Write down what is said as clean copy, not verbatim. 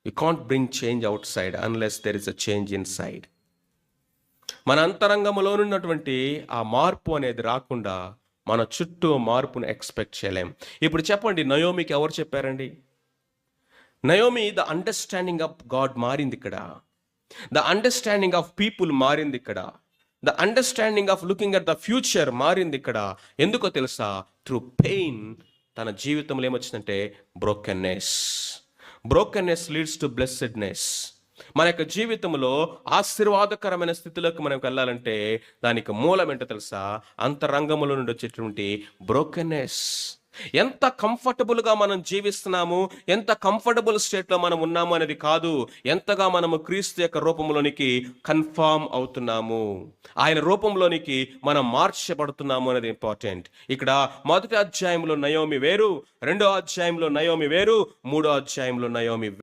You can't bring change out side unless there is a change in side. మన అంతరంగంలో ఉన్నటువంటి ఆ మార్పు అనేది రాకుండా మన చుట్టూ మార్పును ఎక్స్పెక్ట్ చేయలేం. ఇప్పుడు చెప్పండి, నయోమికి ఎవరు చెప్పారండి? Naomi the understanding of God మారింది ఇక్కడ. ద అండర్స్టాండింగ్ ఆఫ్ పీపుల్ మారింది ఇక్కడ. The understanding of looking at the future మారింది ఇక్కడ. ఎందుకో తెలుసా? త్రూ పెయిన్ తన జీవితంలో ఏమొచ్చిందంటే brokenness. Brokenness leads to blessedness. మన యొక్క జీవితంలో ఆశీర్వాదకరమైన స్థితిలోకి మనం వెళ్ళాలంటే దానికి మూలం ఏంటో తెలుసా? అంతరంగంలో నుండి వచ్చేటువంటి బ్రోకెన్నెస్. ఎంత కంఫర్టబుల్గా మనం జీవిస్తున్నాము, ఎంత కంఫర్టబుల్ స్టేట్లో మనం ఉన్నాము అనేది కాదు, ఎంతగా మనము క్రీస్తు యొక్క రూపంలోనికి కన్ఫామ్ అవుతున్నాము, ఆయన రూపంలోనికి మనం మార్చబడుతున్నాము అనేది ఇంపార్టెంట్. ఇక్కడ మొదటి అధ్యాయంలో నయోమి వేరు, రెండో అధ్యాయంలో నయోమి వేరు, మూడో అధ్యాయంలో నయోమి